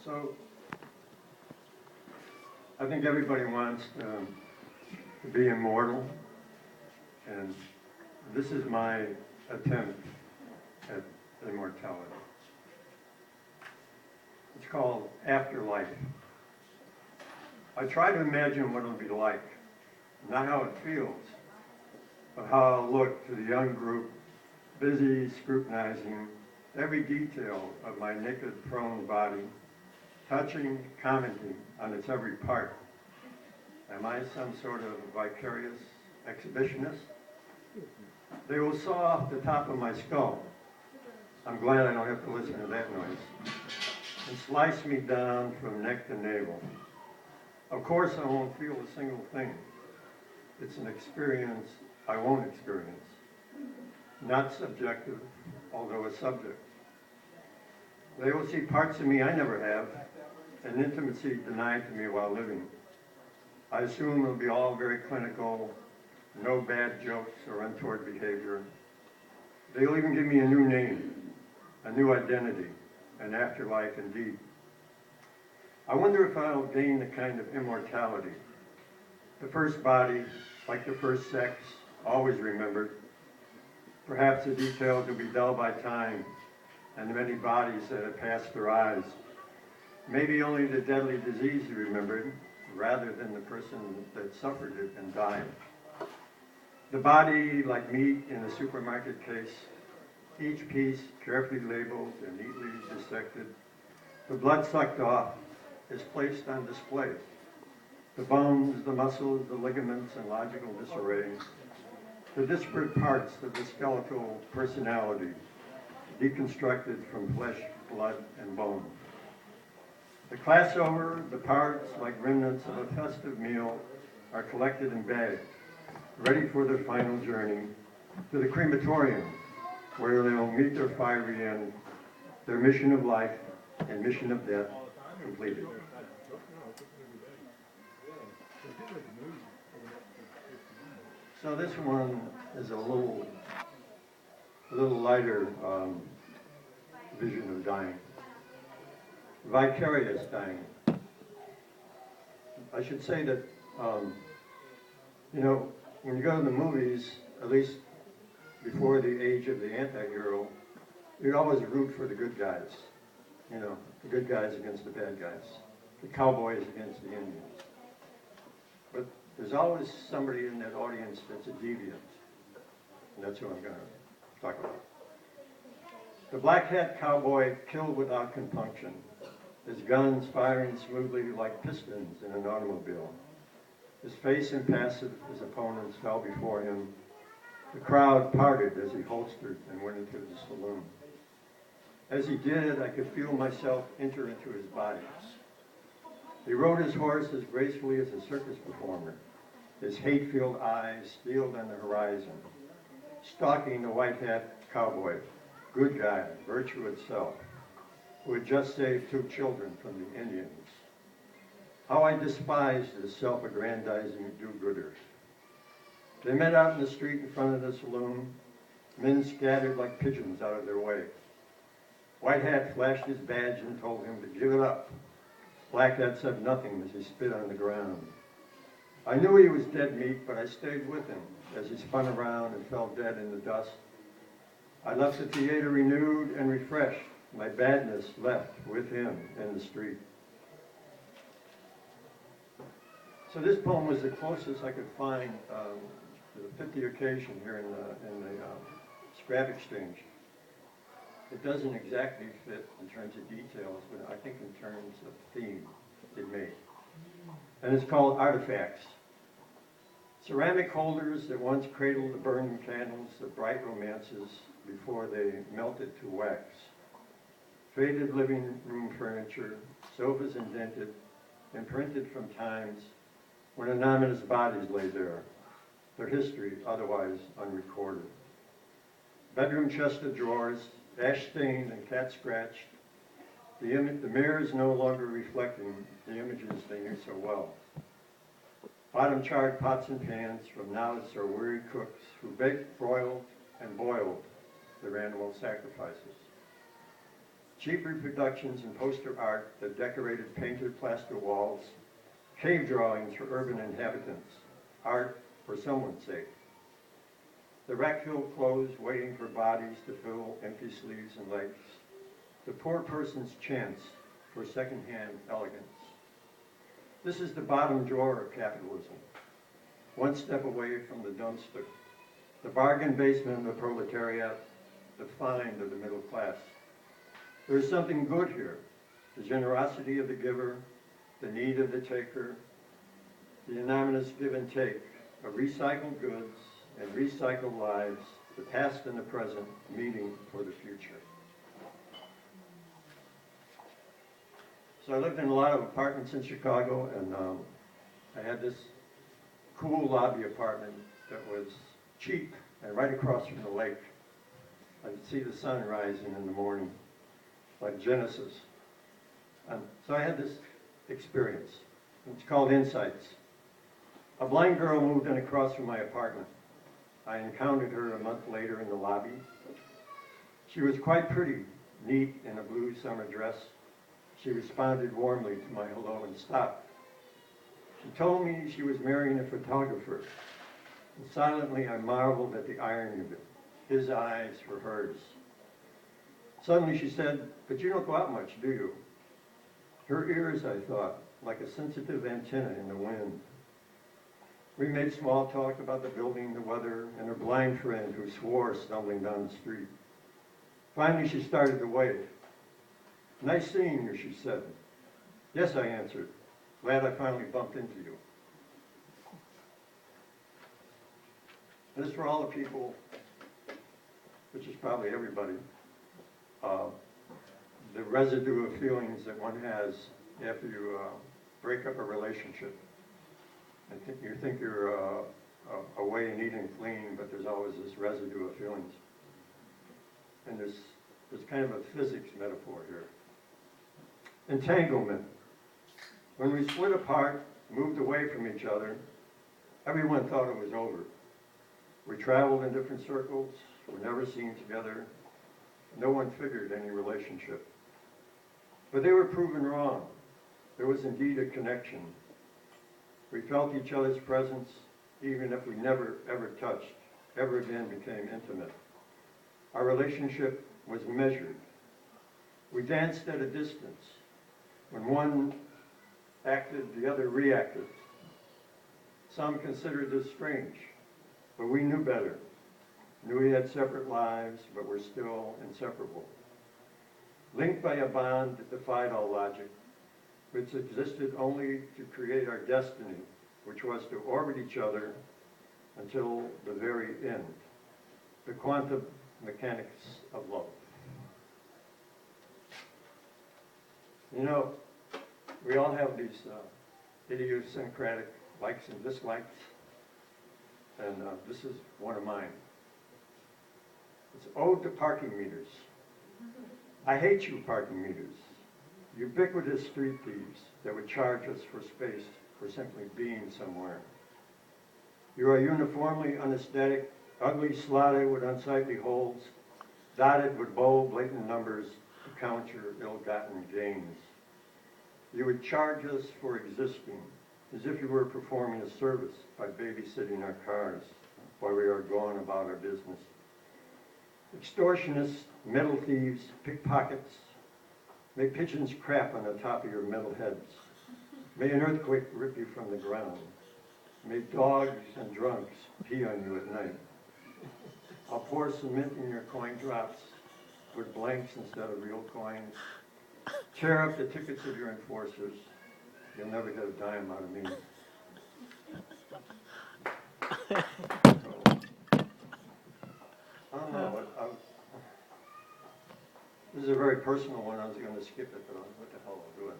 So I think everybody wants to be immortal, and this is my attempt at immortality. It's called Afterlife. I try to imagine what it'll be like, not how it feels, but how I'll look to the young group busy scrutinizing every detail of my naked, prone body, touching, commenting on its every part. Am I some sort of vicarious exhibitionist? They will saw off the top of my skull. I'm glad I don't have to listen to that noise. And slice me down from neck to navel. Of course, I won't feel a single thing. It's an experience I won't experience. Not subjective, although a subject. They will see parts of me I never have, and intimacy denied to me while living. I assume it'll be all very clinical, no bad jokes or untoward behavior. They'll even give me a new name, a new identity, an afterlife indeed. I wonder if I'll gain a kind of immortality. The first body, like the first sex, always remembered. Perhaps the details will be dulled by time and the many bodies that have passed their eyes. Maybe only the deadly disease is remembered, rather than the person that suffered it and died. The body, like meat in a supermarket case, each piece carefully labeled and neatly dissected. The blood sucked off is placed on display. The bones, the muscles, the ligaments in logical disarray. The disparate parts of the skeletal personality, deconstructed from flesh, blood, and bone. The class over, the parts, like remnants of a festive meal, are collected and bagged, ready for their final journey to the crematorium, where they will meet their fiery end, their mission of life and mission of death completed. So this one is a little lighter vision of dying. Vicarious dying. I should say that, when you go to the movies, at least before the age of the anti-hero, you'd always root for the good guys. The good guys against the bad guys. The cowboys against the Indians. But there's always somebody in that audience that's a deviant. And that's who I'm going to talk about. The black hat cowboy killed without compunction. His guns firing smoothly like pistons in an automobile. His face impassive, his opponents fell before him. The crowd parted as he holstered and went into the saloon. As he did, I could feel myself enter into his body. He rode his horse as gracefully as a circus performer, his hate-filled eyes steeled on the horizon, stalking the white hat cowboy, good guy, virtue itself, who had just saved 2 children from the Indians. How I despised the self-aggrandizing do-gooders. They met out in the street in front of the saloon, men scattered like pigeons out of their way. White Hat flashed his badge and told him to give it up. Black Hat said nothing as he spit on the ground. I knew he was dead meat, but I stayed with him as he spun around and fell dead in the dust. I left the theater renewed and refreshed. My badness left with him in the street. So this poem was the closest I could find to the 50th occasion here in the Scrap Exchange. It doesn't exactly fit in terms of details, but I think in terms of theme it may. And it's called Artifacts. Ceramic holders that once cradled the burning candles of bright romances before they melted to wax. Faded living room furniture, sofas indented, imprinted from times when anonymous bodies lay there, their history otherwise unrecorded. Bedroom chest of drawers, ash-stained and cat-scratched, the mirrors no longer reflecting the images they knew so well. Bottom-charred pots and pans from novice or weary cooks who baked, broiled, and boiled their animal sacrifices. cheap reproductions and poster art that decorated painted plaster walls, cave drawings for urban inhabitants, art for someone's sake. The rack-filled clothes waiting for bodies to fill empty sleeves and legs. The poor person's chance for second-hand elegance. This is the bottom drawer of capitalism, one step away from the dumpster. The bargain basement of the proletariat, the find of the middle class. There is something good here. The generosity of the giver, the need of the taker, the anonymous give and take of recycled goods and recycled lives, the past and the present meeting for the future. So I lived in a lot of apartments in Chicago, and I had this cool lobby apartment that was cheap and right across from the lake. I could see the sun rising in the morning, like Genesis. So I had this experience. It's called Insights. A blind girl moved in across from my apartment. I encountered her a month later in the lobby. She was quite pretty, neat in a blue summer dress. She responded warmly to my hello and stopped. She told me she was marrying a photographer. And silently I marveled at the irony of it. His eyes were hers. Suddenly she said, "But you don't go out much, do you?" Her ears, I thought, like a sensitive antenna in the wind. We made small talk about the building, the weather, and her blind friend who swore stumbling down the street. Finally, she started to wave. "Nice seeing you," she said. "Yes," I answered. "Glad I finally bumped into you." And this for all the people, which is probably everybody, the residue of feelings that one has after you break up a relationship. You think you're away neat and clean, but there's always this residue of feelings. And there's kind of a physics metaphor here. Entanglement. When we split apart, moved away from each other, everyone thought it was over. We traveled in different circles, were never seen together. No one figured any relationship. But they were proven wrong. There was indeed a connection. We felt each other's presence, even if we never ever touched, ever again became intimate. Our relationship was measured. We danced at a distance. When one acted, the other reacted. Some considered this strange, but we knew better. Knew we had separate lives, but were still inseparable. Linked by a bond that defied all logic, which existed only to create our destiny, which was to orbit each other until the very end. The quantum mechanics of love. You know, we all have these idiosyncratic likes and dislikes, and this is one of mine. It's ode to parking meters. I hate you, parking meters. Ubiquitous street thieves that would charge us for space for simply being somewhere. You are uniformly unaesthetic, ugly slotted with unsightly holes, dotted with bold, blatant numbers to count your ill-gotten gains. You would charge us for existing, as if you were performing a service by babysitting our cars while we are going about our business. Extortionists, metal thieves, pickpockets, may pigeons crap on the top of your metal heads. May an earthquake rip you from the ground. May dogs and drunks pee on you at night. I'll pour cement in your coin drops with blanks instead of real coins. Tear up the tickets of your enforcers. You'll never get a dime out of me. I don't know. This is a very personal one. I was going to skip it, but what the hell, I'll do it.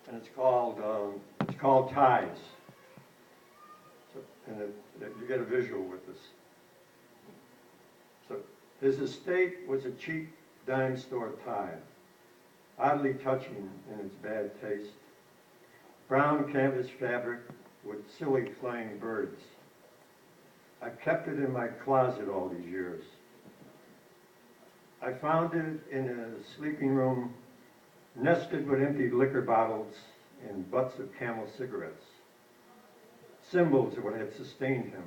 And it's called Ties. So, and you get a visual with this. So his estate was a cheap dime store tie, oddly touching in its bad taste. Brown canvas fabric with silly flying birds. I've kept it in my closet all these years. I found it in a sleeping room nested with empty liquor bottles and butts of Camel cigarettes, symbols of what had sustained him.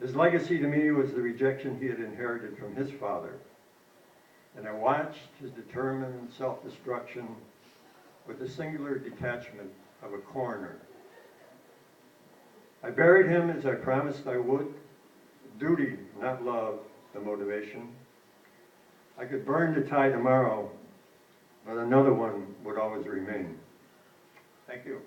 His legacy to me was the rejection he had inherited from his father, and I watched his determined self-destruction with the singular detachment of a coroner. I buried him as I promised I would. Duty, not love, the motivation. I could burn the tie tomorrow, but another one would always remain. Thank you.